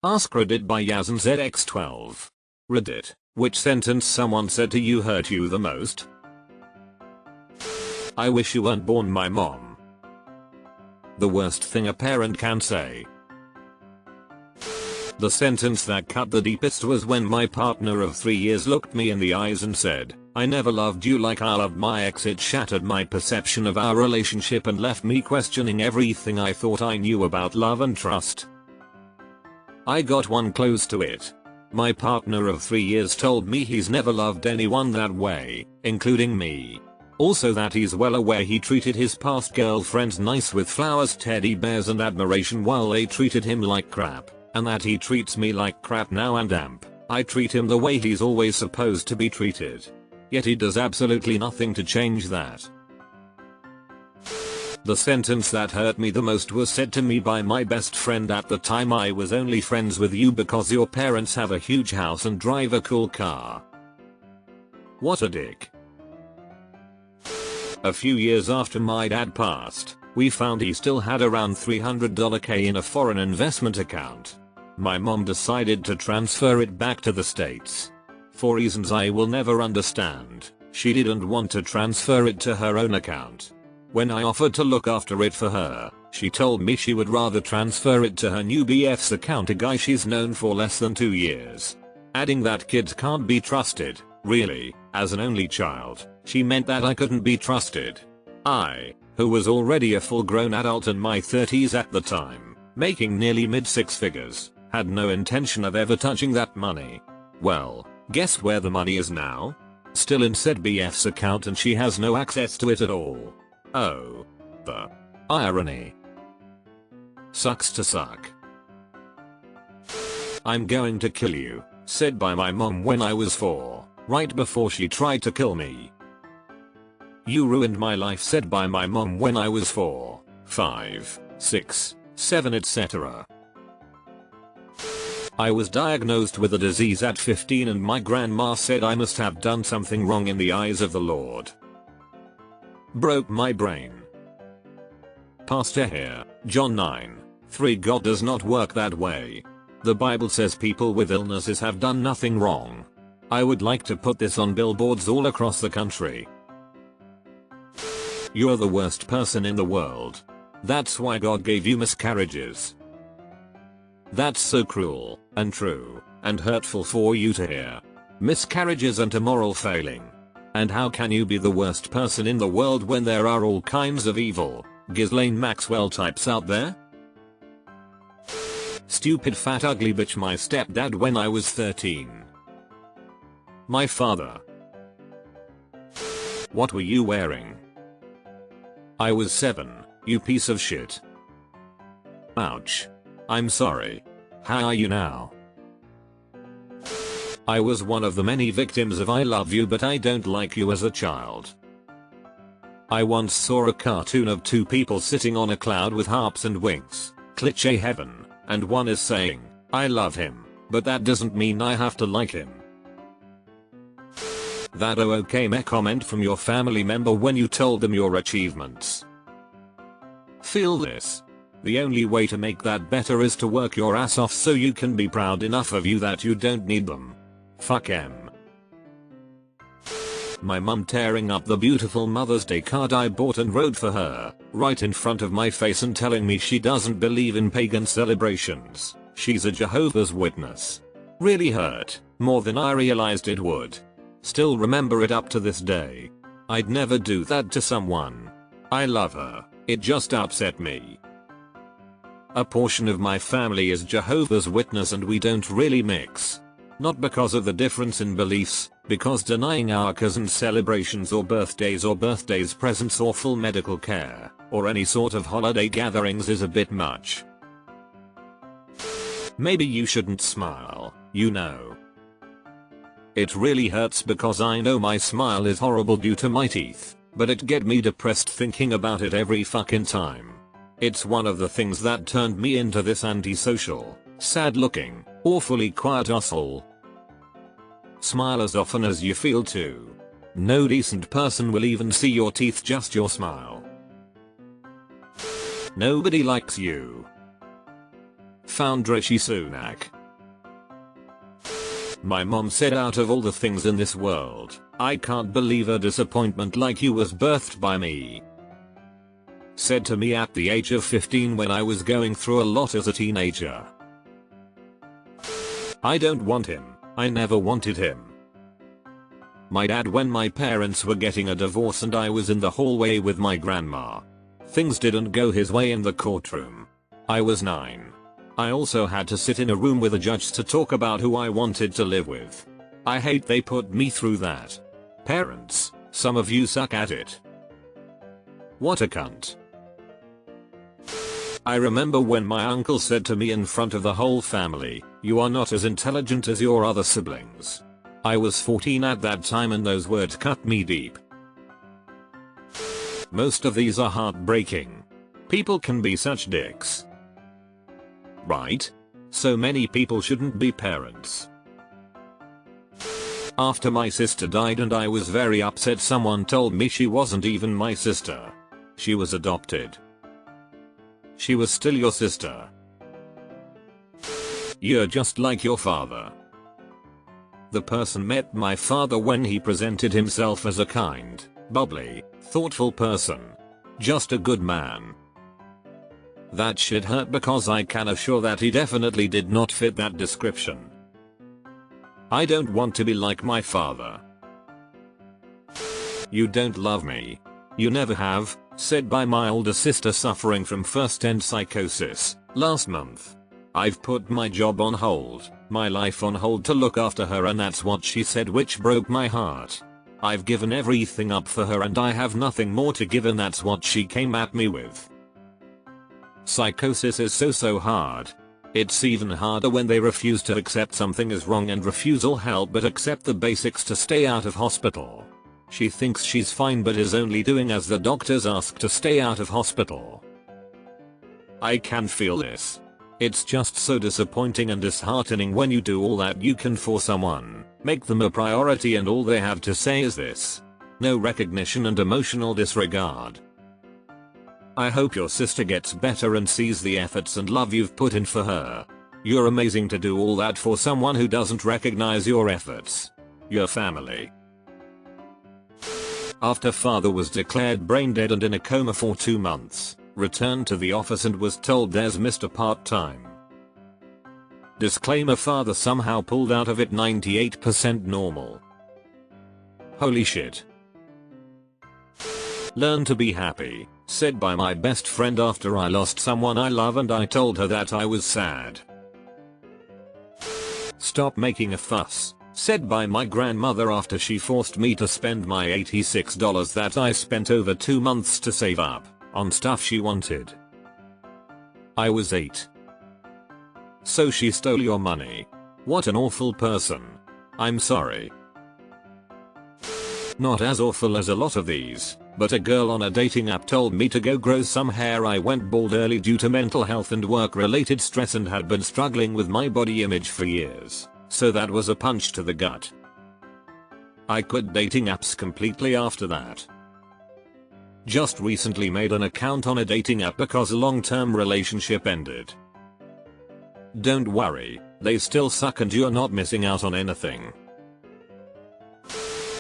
AskReddit by YazenZX12. Reddit, which sentence someone said to you hurt you the most? I wish you weren't born, my mom. The worst thing a parent can say. The sentence that cut the deepest was when my partner of 3 years looked me in the eyes and said, "I never loved you like I loved my ex." It shattered my perception of our relationship and left me questioning everything I thought I knew about love and trust. I got one close to it. My partner of 3 years told me he's never loved anyone that way, including me. Also that he's well aware he treated his past girlfriends nice with flowers, teddy bears and admiration while they treated him like crap, and that he treats me like crap now and I treat him the way he's always supposed to be treated. Yet he does absolutely nothing to change that. The sentence that hurt me the most was said to me by my best friend at the time. "I was only friends with you because your parents have a huge house and drive a cool car." What a dick. A few years after my dad passed, we found he still had around $300K in a foreign investment account. My mom decided to transfer it back to the States. For reasons I will never understand, she didn't want to transfer it to her own account. When I offered to look after it for her, she told me she would rather transfer it to her new BF's account, a guy she's known for less than 2 years. Adding that kids can't be trusted. Really, as an only child, she meant that I couldn't be trusted. I, who was already a full-grown adult in my 30s at the time, making nearly mid-six figures, had no intention of ever touching that money. Well, guess where the money is now? Still in said BF's account, and she has no access to it at all. Oh. The irony. Sucks to suck. "I'm going to kill you," said by my mom when I was 4, right before she tried to kill me. "You ruined my life," said by my mom when I was 4, 5, 6, 7, etc. I was diagnosed with a disease at 15 and my grandma said I must have done something wrong in the eyes of the Lord. Broke my brain. Pastor here, John 9:3. God does not work that way. The Bible says people with illnesses have done nothing wrong. I would like to put this on billboards all across the country. You're the worst person in the world. That's why God gave you miscarriages. That's so cruel, and true, and hurtful for you to hear. Miscarriages and a moral failing. And how can you be the worst person in the world when there are all kinds of evil, Ghislaine Maxwell types out there? Stupid fat ugly bitch. My stepdad when I was 13. My father. What were you wearing? I was 7, you piece of shit. Ouch. I'm sorry. How are you now? I was one of the many victims of "I love you but I don't like you" as a child. I once saw a cartoon of two people sitting on a cloud with harps and wings, cliché heaven, and one is saying, "I love him, but that doesn't mean I have to like him." That okay meh comment from your family member when you told them your achievements. Feel this. The only way to make that better is to work your ass off so you can be proud enough of you that you don't need them. Fuck em. My mum tearing up the beautiful Mother's Day card I bought and wrote for her, right in front of my face, and telling me she doesn't believe in pagan celebrations. She's a Jehovah's Witness. Really hurt, more than I realized it would. Still remember it up to this day. I'd never do that to someone. I love her, it just upset me. A portion of my family is Jehovah's Witness and we don't really mix. Not because of the difference in beliefs, because denying our cousins' celebrations or birthdays presents or full medical care, or any sort of holiday gatherings is a bit much. Maybe you shouldn't smile, you know. It really hurts because I know my smile is horrible due to my teeth, but it get me depressed thinking about it every fucking time. It's one of the things that turned me into this antisocial, sad looking, awfully quiet asshole. Smile as often as you feel to. No decent person will even see your teeth, just your smile. Nobody likes you. Found Rishi Sunak. My mom said, out of all the things in this world, I can't believe a disappointment like you was birthed by me. Said to me at the age of 15 when I was going through a lot as a teenager. I don't want him. I never wanted him. My dad when my parents were getting a divorce and I was in the hallway with my grandma. Things didn't go his way in the courtroom. I was 9. I also had to sit in a room with a judge to talk about who I wanted to live with. I hate they put me through that. Parents, some of you suck at it. What a cunt. I remember when my uncle said to me in front of the whole family, "You are not as intelligent as your other siblings." I was 14 at that time and those words cut me deep. Most of these are heartbreaking. People can be such dicks. Right? So many people shouldn't be parents. After my sister died and I was very upset, someone told me she wasn't even my sister. She was adopted. She was still your sister. You're just like your father. The person met my father when he presented himself as a kind, bubbly, thoughtful person. Just a good man. That shit hurt because I can assure that he definitely did not fit that description. I don't want to be like my father. You don't love me. You never have, said by my older sister suffering from first-end psychosis, last month. I've put my job on hold, my life on hold to look after her, and that's what she said, which broke my heart. I've given everything up for her and I have nothing more to give, and that's what she came at me with. Psychosis is so hard. It's even harder when they refuse to accept something is wrong and refusal help but accept the basics to stay out of hospital. She thinks she's fine but is only doing as the doctors ask to stay out of hospital. I can feel this. It's just so disappointing and disheartening when you do all that you can for someone, make them a priority, and all they have to say is this. No recognition and emotional disregard. I hope your sister gets better and sees the efforts and love you've put in for her. You're amazing to do all that for someone who doesn't recognize your efforts. Your family. After father was declared brain dead and in a coma for 2 months, returned to the office and was told there's Mr. Part-time. Disclaimer: father somehow pulled out of it 98% normal. Holy shit. Learn to be happy, said by my best friend after I lost someone I love and I told her that I was sad. Stop making a fuss, said by my grandmother after she forced me to spend my $86 that I spent over 2 months to save up on stuff she wanted. I was 8. So she stole your money. What an awful person. I'm sorry. Not as awful as a lot of these, but a girl on a dating app told me to go grow some hair. I went bald early due to mental health and work related stress and had been struggling with my body image for years, so that was a punch to the gut. I quit dating apps completely after that. Just recently made an account on a dating app because a long-term relationship ended. Don't worry, they still suck and you're not missing out on anything.